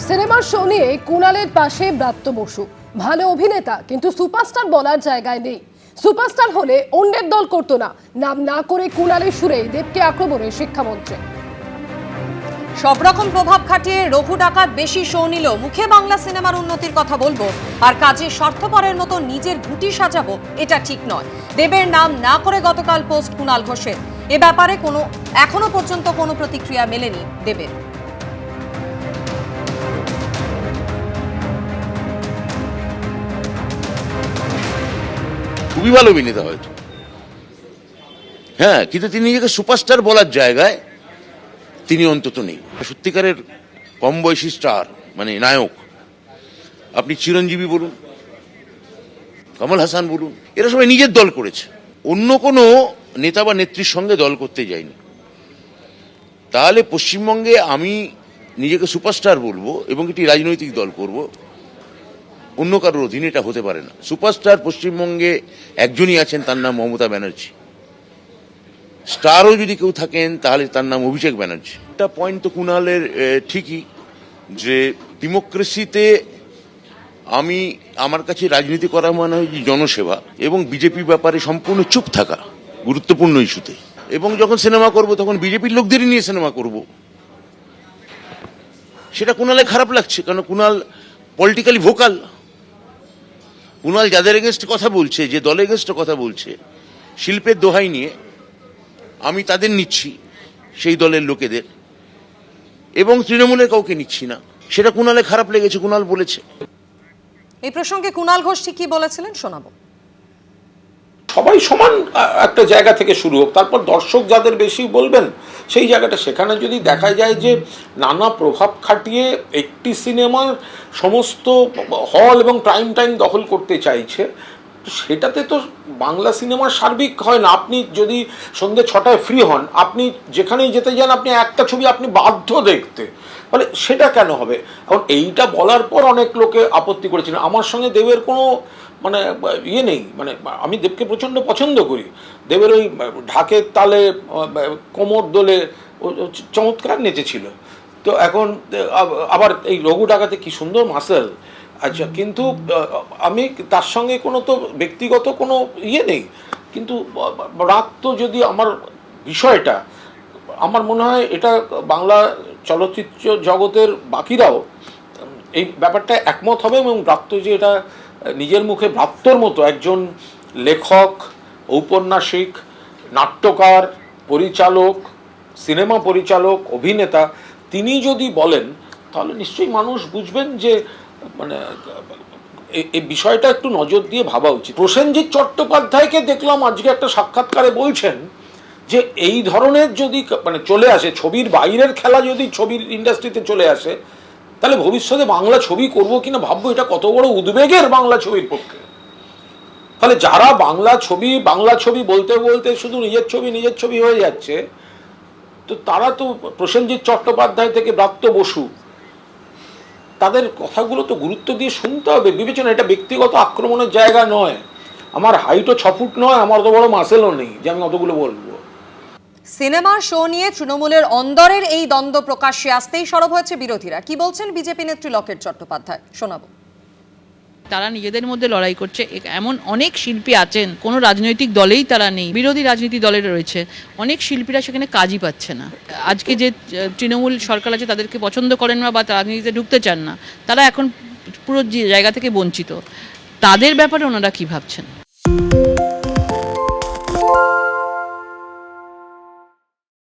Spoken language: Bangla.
সিনেমার শো নিয়ে কুণালের পাশে ব্রাত্য বসু ভালো অভিনেতা, কিন্তু সুপারস্টার বলার জায়গায় নেই। সুপারস্টার হলে অন্যের দল করতো না, নাম না করে কুণালের সুরেই দেবকে আক্রমণে শিক্ষামন্ত্রী। সব রকম প্রভাব খাটিয়ে রঘু ডাকাত বেশি শো নিল, মুখে বাংলা সিনেমার উন্নতির কথা বলবো আর কাজে স্বার্থপরের মতো নিজের ঘুঁটি সাজাবো, এটা ঠিক নয়। দেবের নাম না করে গতকাল পোস্ট কুণাল ঘোষের। এ ব্যাপারে এখনো পর্যন্ত কোনো প্রতিক্রিয়া মেলেনি দেবের। খুবই ভালো অভিনেতা হয়তো, হ্যাঁ, কিন্তু তিনি নিজেকে সুপারস্টার বলার জায়গায় তিনি অন্তত নেই। সত্যিকারের কম বয়সী স্টার, মানে নায়ক, আপনি চিরঞ্জীবী বলুন, কমল হাসান বলুন, এরা সবাই নিজের দল করেছে, অন্য কোনো নেতা বা নেত্রীর সঙ্গে দল করতে যায়নি। তাহলে পশ্চিমবঙ্গে আমি নিজেকে সুপারস্টার বলবো এবং একটি রাজনৈতিক দল করব, অন্য কারোর অধীনে এটা হতে পারে না। সুপারস্টার পশ্চিমবঙ্গে একজনই আছেন, তার নাম মমতা ব্যানার্জি। স্টারও যদি কেউ থাকেন তাহলে তার নাম অভিষেক ব্যানার্জি। একটা পয়েন্ট তো কুণালের ঠিকই, যে ডেমোক্রেসিতে আমার কাছে রাজনীতি করা মানে হয় জনসেবা এবং বিজেপি ব্যাপারে সম্পূর্ণ চুপ থাকা গুরুত্বপূর্ণ ইস্যুতে। এবং যখন সিনেমা করব তখন বিজেপির লোকদেরই নিয়ে সিনেমা করব, সেটা কুণালে খারাপ লাগছে, কারণ কুণাল পলিটিক্যালি ভোকাল। কুণাল যাদের এগেনস্টে কথা বলছে, যে দলের এগেনস্টে কথা বলছে, শিল্পের দোহাই নিয়ে, আমি তাদের নিচ্ছি, সেই দলের লোকেদের, এবং তৃণমূলের কাউকে নিচ্ছি না। সেটা কুণালে খারাপ লেগেছে, কুণাল বলেছে। এই প্রসঙ্গে কুণাল ঘোষ ঠিক কি বলেছিলেন শোনাবো। সবাই সমান একটা জায়গা থেকে শুরু হোক, তারপর দর্শক যাদের বেশি বলবেন সেই জায়গাটা। সেখানে যদি দেখা যায় যে নানা প্রভাব খাটিয়ে একটি সিনেমার সমস্ত হল এবং প্রাইম টাইম দখল করতে চাইছে, সেটাতে তো বাংলা সিনেমার সার্বিক হয় না। আপনি যদি সন্ধ্যে 6টায় ফ্রি হন, আপনি যেখানেই যেতে যান, আপনি একটা ছবি আপনি বাধ্য দেখতে, ফলে সেটা কেন হবে? এখন এইটা বলার পর অনেক লোকে আপত্তি করেছিলেন। আমার সঙ্গে দেবের কোনো মানে ইয়ে নেই, মানে আমি দেবকে প্রচণ্ড পছন্দ করি। দেবের ওই ঢাকের তালে কোমর দোলে চমৎকার নেচেছিল। তো এখন আবার এই রঘু ডাকাতে কি সুন্দর মাসেল। আচ্ছা, কিন্তু আমি তার সঙ্গে কোনো তো ব্যক্তিগত কোনো ইয়ে নেই, কিন্তু রাগ তো যদি আমার বিষয়টা, আমার মনে হয় এটা বাংলা চলচ্চিত্র জগতের বাকিরাও এই ব্যাপারটা একমত হবে। এবং ব্রাত্য যে এটা নিজের মুখে ব্রাত্যর মতো একজন লেখক, ঔপন্যাসিক, নাট্যকার, পরিচালক, সিনেমা পরিচালক, অভিনেতা, তিনি যদি বলেন তাহলে নিশ্চয়ই মানুষ বুঝবেন যে মানে এই বিষয়টা একটু নজর দিয়ে ভাবা উচিত। প্রসেনজিৎ চট্টোপাধ্যায়কে দেখলাম আজকে একটা সাক্ষাৎকারে বলছেন যে এই ধরনের যদি মানে চলে আসে, ছবির বাইরের খেলা যদি ছবির ইন্ডাস্ট্রিতে চলে আসে, তাহলে ভবিষ্যতে বাংলা ছবি করবো কিনা ভাববো। এটা কত বড় উদ্বেগের বাংলা ছবির পক্ষে। তাহলে যারা বাংলা ছবি বলতে বলতে শুধু নিজের ছবি হয়ে যাচ্ছে, তো তারা তো প্রসেনজিৎ চট্টোপাধ্যায় থেকে ব্রাত্য বসু, তাদের কথাগুলো তো গুরুত্ব দিয়ে শুনতে হবে, বিবেচনা। এটা ব্যক্তিগত আক্রমণের জায়গা নয়। আমার হাইটও 6 ফুট নয়, আমার অত বড় মাসেলও নেই যে আমি অতগুলো বলবো। সিনেমার শো নিয়ে তৃণমূলের অন্দরের এই দ্বন্দ্ব প্রকাশ্যে আসতেই সরব হয়েছে বিরোধীরা। কি বলছেন বিজেপি নেত্রী লকেট চট্টোপাধ্যায়, শোনাবো। তারা নিজেদের মধ্যে লড়াই করছে। এমন অনেক শিল্পী আছেন, কোনো রাজনৈতিক দলেই তারা নেই, বিরোধী রাজনীতি দলে রয়েছে। অনেক শিল্পীরা সেখানে কাজই পাচ্ছে না। আজকে যে তৃণমূল সরকার আছে তাদেরকে পছন্দ করেন না বা রাজনীতিতে ঢুকতে চান না, তারা এখন পুরো জায়গা থেকে বঞ্চিত। তাদের ব্যাপারে ওনারা কি ভাবছেন?